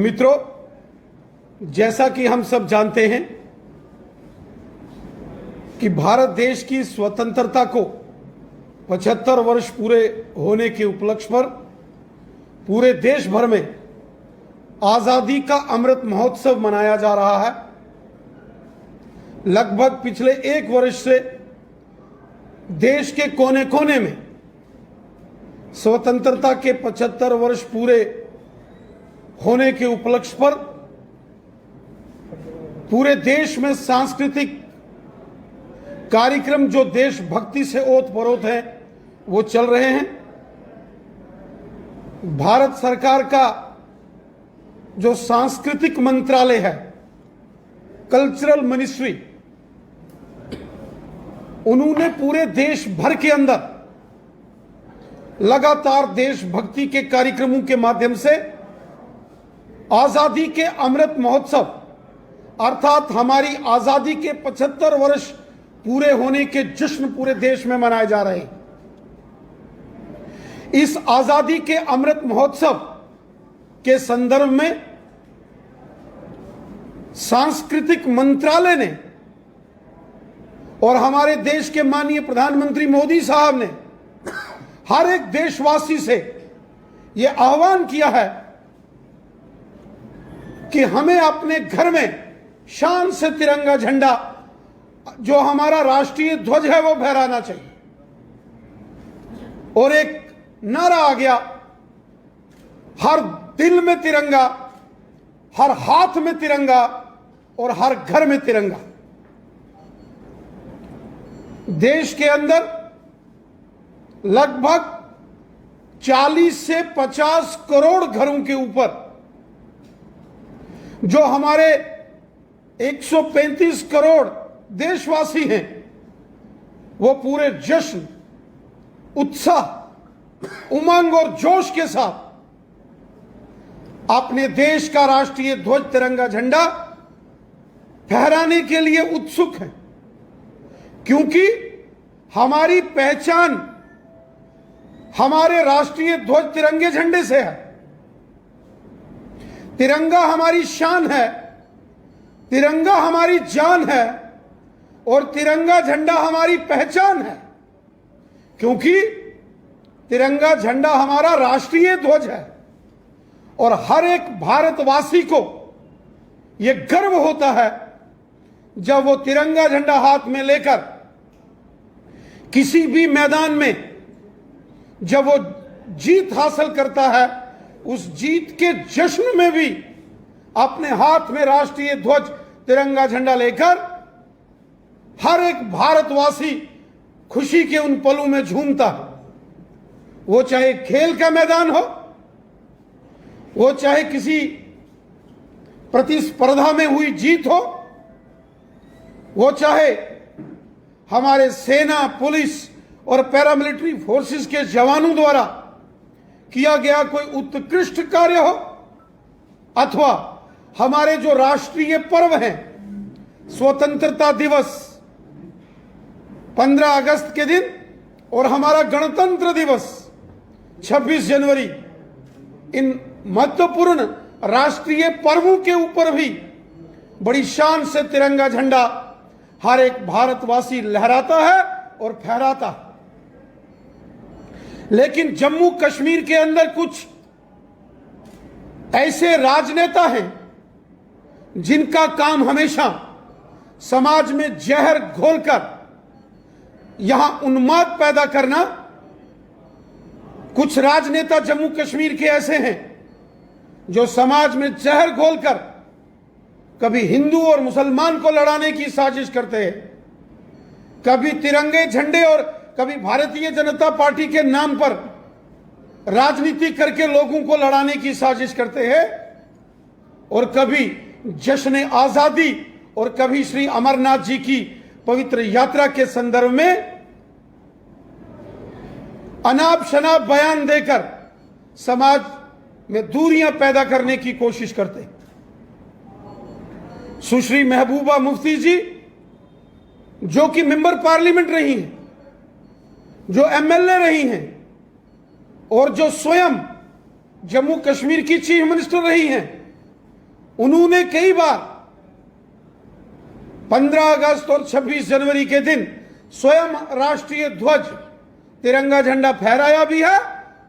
मित्रों, जैसा कि हम सब जानते हैं कि भारत देश की स्वतंत्रता को 75 वर्ष पूरे होने के उपलक्ष्य पर पूरे देश भर में आजादी का अमृत महोत्सव मनाया जा रहा है। लगभग पिछले एक वर्ष से देश के कोने कोने में स्वतंत्रता के 75 वर्ष पूरे होने के उपलक्ष्य पर पूरे देश में सांस्कृतिक कार्यक्रम जो देशभक्ति से ओतप्रोत हैं वो चल रहे हैं। भारत सरकार का जो सांस्कृतिक मंत्रालय है, कल्चरल मिनिस्ट्री, उन्होंने पूरे देश भर के अंदर लगातार देशभक्ति के कार्यक्रमों के माध्यम से आजादी के अमृत महोत्सव अर्थात हमारी आजादी के 75 वर्ष पूरे होने के जश्न पूरे देश में मनाए जा रहे हैं। इस आजादी के अमृत महोत्सव के संदर्भ में सांस्कृतिक मंत्रालय ने और हमारे देश के माननीय प्रधानमंत्री मोदी साहब ने हर एक देशवासी से यह आह्वान किया है कि हमें अपने घर में शान से तिरंगा झंडा, जो हमारा राष्ट्रीय ध्वज है, वो फहराना चाहिए। और एक नारा आ गया, हर दिल में तिरंगा, हर हाथ में तिरंगा और हर घर में तिरंगा। देश के अंदर लगभग 40 से 50 करोड़ घरों के ऊपर जो हमारे 135 करोड़ देशवासी हैं, वो पूरे जश्न, उत्साह, उमंग और जोश के साथ अपने देश का राष्ट्रीय ध्वज तिरंगा झंडा फहराने के लिए उत्सुक हैं, क्योंकि हमारी पहचान हमारे राष्ट्रीय ध्वज तिरंगे झंडे से है। तिरंगा हमारी शान है, तिरंगा हमारी जान है और तिरंगा झंडा हमारी पहचान है, क्योंकि तिरंगा झंडा हमारा राष्ट्रीय ध्वज है। और हर एक भारतवासी को यह गर्व होता है जब वो तिरंगा झंडा हाथ में लेकर किसी भी मैदान में जब वो जीत हासिल करता है, उस जीत के जश्न में भी अपने हाथ में राष्ट्रीय ध्वज तिरंगा झंडा लेकर हर एक भारतवासी खुशी के उन पलों में झूमता है। वो चाहे खेल का मैदान हो, वो चाहे किसी प्रतिस्पर्धा में हुई जीत हो, वो चाहे हमारे सेना, पुलिस और पैरामिलिट्री फोर्सेस के जवानों द्वारा किया गया कोई उत्कृष्ट कार्य हो, अथवा हमारे जो राष्ट्रीय पर्व हैं, स्वतंत्रता दिवस 15 अगस्त के दिन और हमारा गणतंत्र दिवस 26 जनवरी, इन महत्वपूर्ण राष्ट्रीय पर्वों के ऊपर भी बड़ी शान से तिरंगा झंडा हर एक भारतवासी लहराता है और फहराता है। लेकिन जम्मू कश्मीर के अंदर कुछ ऐसे राजनेता हैं जिनका काम हमेशा समाज में जहर घोलकर यहां उन्माद पैदा करना। कुछ राजनेता जम्मू कश्मीर के ऐसे हैं जो समाज में जहर घोलकर कभी हिंदू और मुसलमान को लड़ाने की साजिश करते हैं, कभी तिरंगे झंडे और कभी भारतीय जनता पार्टी के नाम पर राजनीति करके लोगों को लड़ाने की साजिश करते हैं, और कभी जश्न आजादी और कभी श्री अमरनाथ जी की पवित्र यात्रा के संदर्भ में अनाप शनाप बयान देकर समाज में दूरियां पैदा करने की कोशिश करते हैं। सुश्री महबूबा मुफ्ती जी, जो कि मेंबर पार्लियामेंट रही हैं, जो एमएलए रही हैं और जो स्वयं जम्मू कश्मीर की चीफ मिनिस्टर रही हैं, उन्होंने कई बार 15 अगस्त और 26 जनवरी के दिन स्वयं राष्ट्रीय ध्वज तिरंगा झंडा फहराया भी है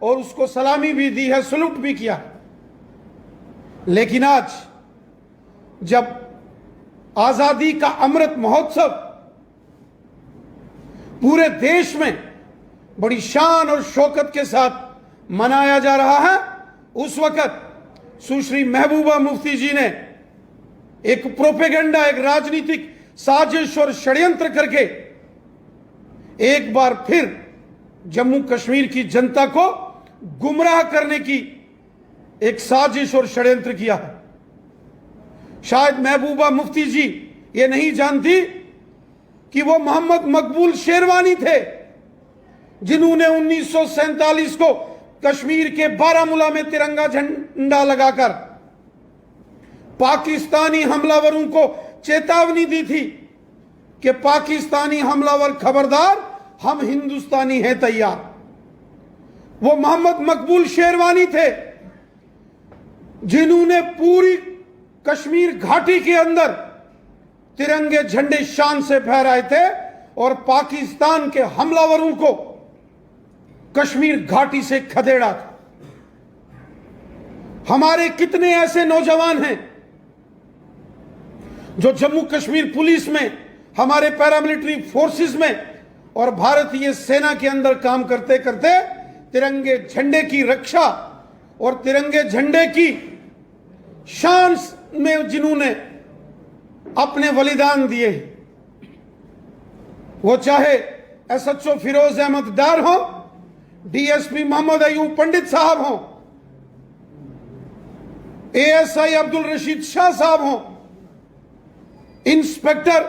और उसको सलामी भी दी है, सलूट भी किया। लेकिन आज जब आजादी का अमृत महोत्सव पूरे देश में बड़ी शान और शौकत के साथ मनाया जा रहा है, उस वक्त सुश्री महबूबा मुफ्ती जी ने एक प्रोपेगेंडा, एक राजनीतिक साजिश और षड्यंत्र करके एक बार फिर जम्मू कश्मीर की जनता को गुमराह करने की एक साजिश और षड्यंत्र किया है। शायद महबूबा मुफ्ती जी ये नहीं जानती कि वो मोहम्मद मकबूल शेरवानी थे जिन्होंने 1947 को कश्मीर के बारामूला में तिरंगा झंडा लगाकर पाकिस्तानी हमलावरों को चेतावनी दी थी कि पाकिस्तानी हमलावर खबरदार, हम हिंदुस्तानी हैं तैयार। वो मोहम्मद मकबूल शेरवानी थे जिन्होंने पूरी कश्मीर घाटी के अंदर तिरंगे झंडे शान से फहराए थे और पाकिस्तान के हमलावरों को कश्मीर घाटी से खदेड़ा था। हमारे कितने ऐसे नौजवान हैं जो जम्मू कश्मीर पुलिस में, हमारे पैरामिलिट्री फोर्सेस में और भारतीय सेना के अंदर काम करते करते तिरंगे झंडे की रक्षा और तिरंगे झंडे की शान में जिन्होंने अपने बलिदान दिए, वो चाहे एसएचओ फिरोज अहमद डार हो, डीएसपी मोहम्मद अयूब पंडित साहब हो, एएसआई अब्दुल रशीद शाह साहब हो, इंस्पेक्टर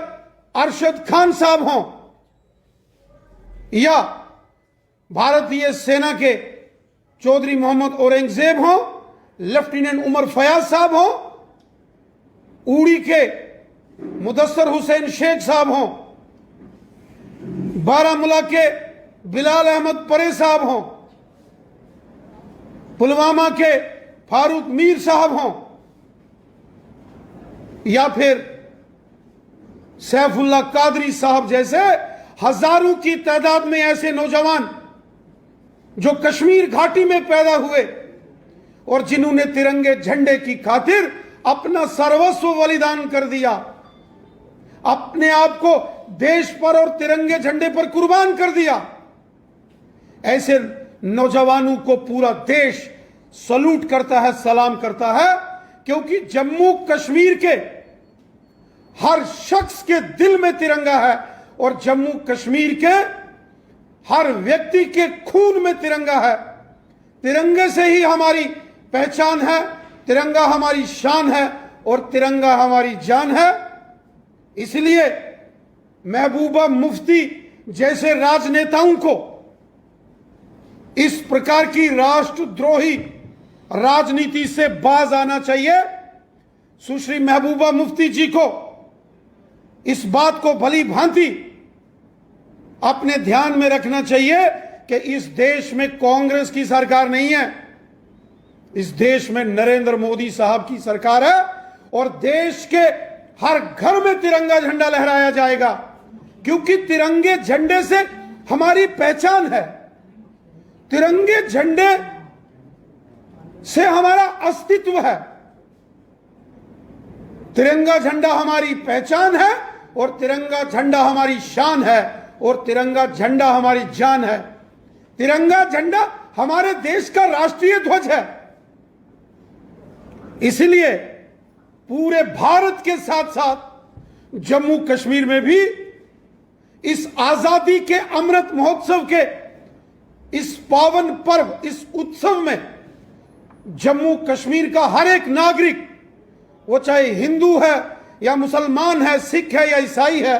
अरशद खान साहब हो, या भारतीय सेना के चौधरी मोहम्मद औरंगजेब हो, लेफ्टिनेंट उमर फयाज साहब हो, उड़ी के मुदस्सर हुसैन शेख साहब हो, बारामूला के बिलाल अहमद परे साहब हो, पुलवामा के फारूक मीर साहब हो, या फिर सैफुल्लाह कादरी साहब जैसे हजारों की तादाद में ऐसे नौजवान जो कश्मीर घाटी में पैदा हुए और जिन्होंने तिरंगे झंडे की खातिर अपना सर्वस्व बलिदान कर दिया, अपने आप को देश पर और तिरंगे झंडे पर कुर्बान कर दिया। ऐसे नौजवानों को पूरा देश सलूट करता है, सलाम करता है, क्योंकि जम्मू कश्मीर के हर शख्स के दिल में तिरंगा है और जम्मू कश्मीर के हर व्यक्ति के खून में तिरंगा है। तिरंगे से ही हमारी पहचान है, तिरंगा हमारी शान है और तिरंगा हमारी जान है। इसलिए महबूबा मुफ्ती जैसे राजनेताओं को इस प्रकार की राष्ट्रद्रोही राजनीति से बाज आना चाहिए। सुश्री महबूबा मुफ्ती जी को इस बात को भली भांति अपने ध्यान में रखना चाहिए कि इस देश में कांग्रेस की सरकार नहीं है, इस देश में नरेंद्र मोदी साहब की सरकार है और देश के हर घर में तिरंगा झंडा लहराया जाएगा, क्योंकि तिरंगे झंडे से हमारी पहचान है, तिरंगे झंडे से हमारा अस्तित्व है। तिरंगा झंडा हमारी पहचान है और तिरंगा झंडा हमारी शान है और तिरंगा झंडा हमारी जान है। तिरंगा झंडा हमारे देश का राष्ट्रीय ध्वज है। इसलिए पूरे भारत के साथ साथ जम्मू कश्मीर में भी इस आजादी के अमृत महोत्सव के इस पावन पर्व, इस उत्सव में जम्मू कश्मीर का हर एक नागरिक, वो चाहे हिंदू है या मुसलमान है, सिख है या ईसाई है,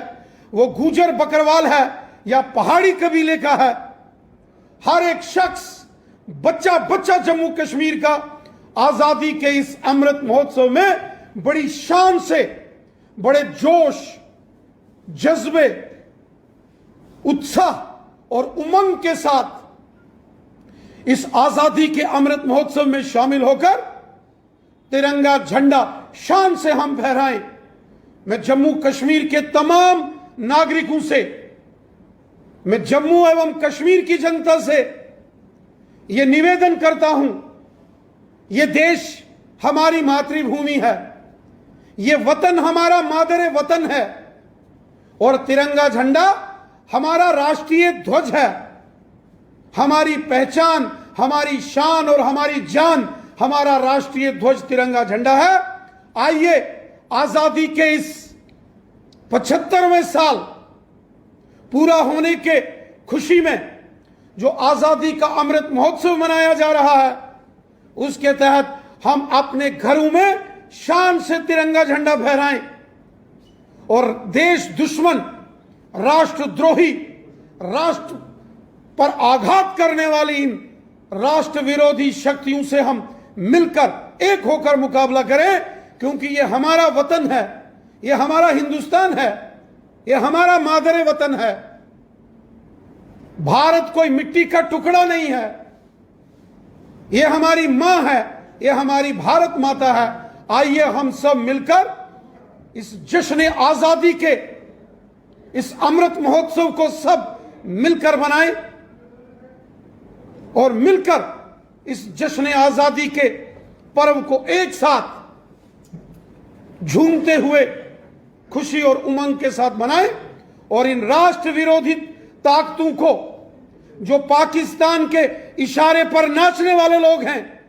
वो गुजर बकरवाल है या पहाड़ी कबीले का है, हर एक शख्स, बच्चा बच्चा जम्मू कश्मीर का आजादी के इस अमृत महोत्सव में बड़ी शान से, बड़े जोश, जज्बे, उत्साह और उमंग के साथ इस आजादी के अमृत महोत्सव में शामिल होकर तिरंगा झंडा शान से हम फहराएं। मैं जम्मू कश्मीर के तमाम नागरिकों से, मैं जम्मू एवं कश्मीर की जनता से यह निवेदन करता हूं, यह देश हमारी मातृभूमि है, यह वतन हमारा मादरे वतन है और तिरंगा झंडा हमारा राष्ट्रीय ध्वज है। हमारी पहचान, हमारी शान और हमारी जान हमारा राष्ट्रीय ध्वज तिरंगा झंडा है। आइए आजादी के इस 75वें साल पूरा होने के खुशी में जो आजादी का अमृत महोत्सव मनाया जा रहा है, उसके तहत हम अपने घरों में शान से तिरंगा झंडा फहराएं और देश दुश्मन, राष्ट्रद्रोही, राष्ट्र पर आघात करने वाली इन राष्ट्र विरोधी शक्तियों से हम मिलकर एक होकर मुकाबला करें, क्योंकि यह हमारा वतन है, यह हमारा हिंदुस्तान है, यह हमारा मादरे वतन है। भारत कोई मिट्टी का टुकड़ा नहीं है, यह हमारी मां है, यह हमारी भारत माता है। आइए हम सब मिलकर इस जश्न आजादी के इस अमृत महोत्सव को सब मिलकर मनाएं और मिलकर इस जश्न आजादी के पर्व को एक साथ झूमते हुए खुशी और उमंग के साथ मनाएं और इन राष्ट्र विरोधी ताकतों को, जो पाकिस्तान के इशारे पर नाचने वाले लोग हैं,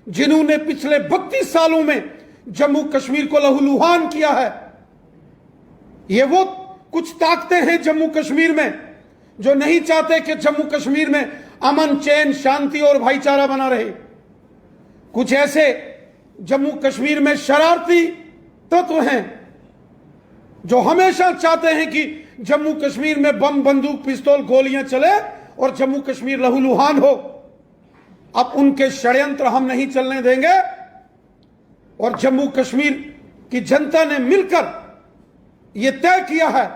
जिन्होंने पिछले 32 सालों में जम्मू कश्मीर को लहूलुहान किया है, ये वो कुछ ताकतें हैं जम्मू कश्मीर में जो नहीं चाहते कि जम्मू कश्मीर में अमन, चैन, शांति और भाईचारा बना रहे। कुछ ऐसे जम्मू कश्मीर में शरारती तत्व हैं जो हमेशा चाहते हैं कि जम्मू कश्मीर में बम, बंदूक, पिस्तौल, गोलियां चले और जम्मू कश्मीर लहूलुहान हो। अब उनके षड्यंत्र हम नहीं चलने देंगे और जम्मू कश्मीर की जनता ने मिलकर यह तय किया है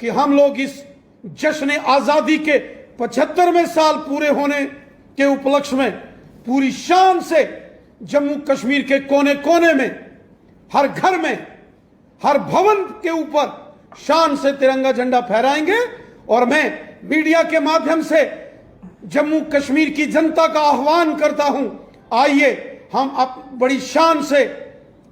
कि हम लोग इस जश्न आजादी के 75वें साल पूरे होने के उपलक्ष्य में पूरी शान से जम्मू कश्मीर के कोने कोने में, हर घर में, हर भवन के ऊपर शान से तिरंगा झंडा फहराएंगे। और मैं मीडिया के माध्यम से जम्मू कश्मीर की जनता का आह्वान करता हूं, आइए हम बड़ी शान से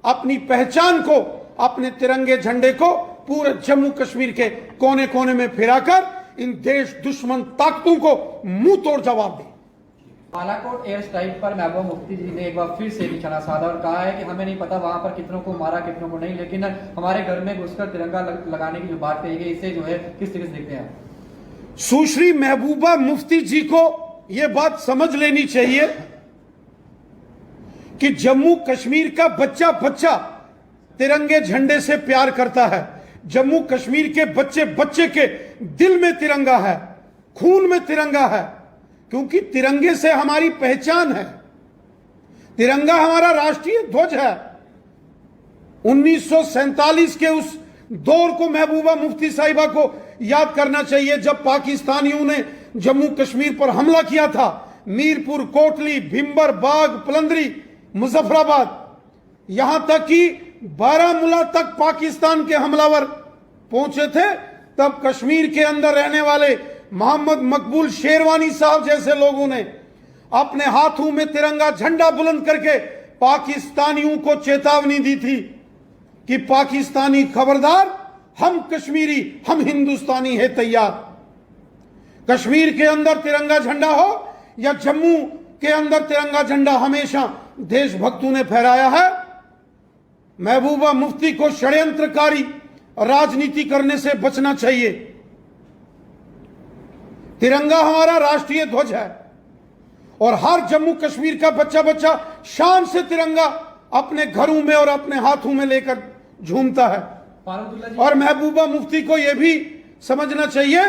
अपनी पहचान को, अपने तिरंगे झंडे को पूरे जम्मू कश्मीर के कोने कोने में फिराकर इन देश दुश्मन ताकतों को मुंह तोड़ जवाब दें। बालाकोट एयर स्ट्राइक पर महबूबा मुफ्ती जी ने एक बार फिर से निशाना साधा और कहा है कि हमें नहीं पता वहां पर कितनों को मारा, कितनों को नहीं, लेकिन हमारे घर में घुसकर तिरंगा लगाने की जो बात कही गई, इसे जो है किस तरह से देखते हैं? सुश्री महबूबा मुफ्ती जी को यह बात समझ लेनी चाहिए कि जम्मू कश्मीर का बच्चा बच्चा तिरंगे झंडे से प्यार करता है। जम्मू कश्मीर के बच्चे बच्चे के दिल में तिरंगा है, खून में तिरंगा है, क्योंकि तिरंगे से हमारी पहचान है। तिरंगा हमारा राष्ट्रीय ध्वज है। 1947 के उस दौर को महबूबा मुफ्ती साहिबा को याद करना चाहिए, जब पाकिस्तानियों ने जम्मू कश्मीर पर हमला किया था। मीरपुर, कोटली, भिंबर, बाग, पलंदरी, मुजफ्फराबाद, यहां तक कि बारामूला तक पाकिस्तान के हमलावर पहुंचे थे। तब कश्मीर के अंदर रहने वाले मोहम्मद मकबूल शेरवानी साहब जैसे लोगों ने अपने हाथों में तिरंगा झंडा बुलंद करके पाकिस्तानियों को चेतावनी दी थी कि पाकिस्तानी खबरदार, हम कश्मीरी, हम हिंदुस्तानी है तैयार। कश्मीर के अंदर तिरंगा झंडा हो या जम्मू के अंदर तिरंगा झंडा, हमेशा देशभक्तों ने फहराया है। महबूबा मुफ्ती को षड्यंत्रकारी राजनीति करने से बचना चाहिए। तिरंगा हमारा राष्ट्रीय ध्वज है और हर जम्मू कश्मीर का बच्चा बच्चा शान से तिरंगा अपने घरों में और अपने हाथों में लेकर झूमता है। और महबूबा मुफ्ती को यह भी समझना चाहिए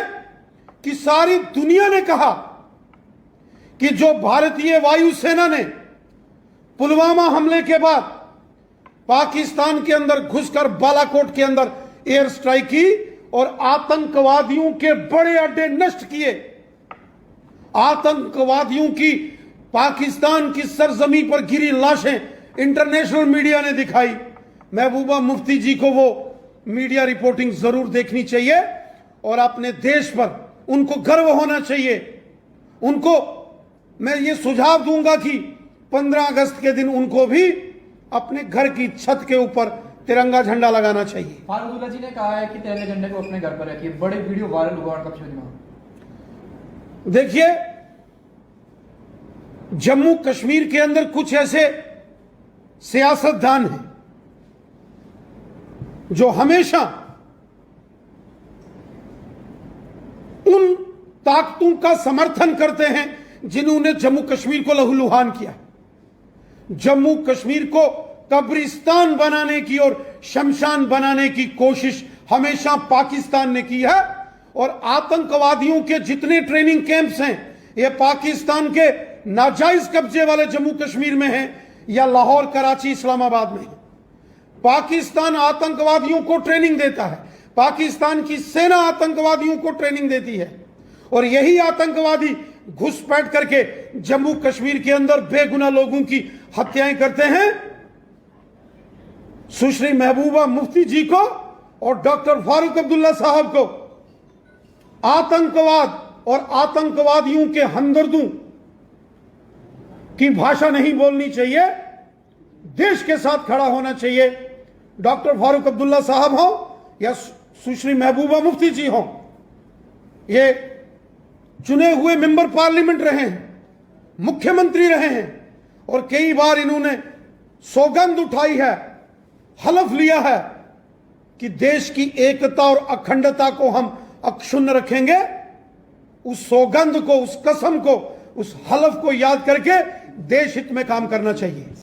कि सारी दुनिया ने कहा कि जो भारतीय वायुसेना ने पुलवामा हमले के बाद पाकिस्तान के अंदर घुसकर बालाकोट के अंदर एयर स्ट्राइक की और आतंकवादियों के बड़े अड्डे नष्ट किए, आतंकवादियों की पाकिस्तान की सरजमी पर गिरी लाशें इंटरनेशनल मीडिया ने दिखाई। महबूबा मुफ्ती जी को वो मीडिया रिपोर्टिंग जरूर देखनी चाहिए और अपने देश पर उनको गर्व होना चाहिए। उनको मैं ये सुझाव दूंगा कि 15 अगस्त के दिन उनको भी अपने घर की छत के ऊपर तिरंगा झंडा लगाना चाहिए। फारूक अब्दुल्ला जी ने कहा है कि तिरंगे झंडे को अपने घर पर रखिए। बड़ी वीडियो वायरल हुआ उनका पिछले दिनों। देखिए, जम्मू कश्मीर के अंदर कुछ ऐसे सियासतदान हैं जो हमेशा उन ताकतों का समर्थन करते हैं जिन्होंने जम्मू कश्मीर को लहूलुहान किया, जम्मू कश्मीर को कब्रिस्तान बनाने की और शमशान बनाने की कोशिश हमेशा पाकिस्तान ने की है। और आतंकवादियों के जितने ट्रेनिंग कैंप्स हैं ये पाकिस्तान के नाजायज कब्जे वाले जम्मू कश्मीर में हैं या लाहौर, कराची, इस्लामाबाद में। पाकिस्तान आतंकवादियों को ट्रेनिंग देता है, पाकिस्तान की सेना आतंकवादियों को ट्रेनिंग देती है और यही आतंकवादी घुसपैठ करके जम्मू कश्मीर के अंदर बेगुनाह लोगों की हत्याएं करते हैं। सुश्री महबूबा मुफ्ती जी को और डॉक्टर फारूक अब्दुल्ला साहब को आतंकवाद और आतंकवादियों के हमदर्दों की भाषा नहीं बोलनी चाहिए, देश के साथ खड़ा होना चाहिए। डॉक्टर फारूक अब्दुल्ला साहब हो या सुश्री महबूबा मुफ्ती जी हो, ये चुने हुए मेंबर पार्लियामेंट रहे हैं, मुख्यमंत्री रहे हैं और कई बार इन्होंने सौगंध उठाई है, हलफ लिया है कि देश की एकता और अखंडता को हम अक्षुण्ण रखेंगे। उस सौगंध को, उस कसम को, उस हलफ को याद करके देश हित में काम करना चाहिए।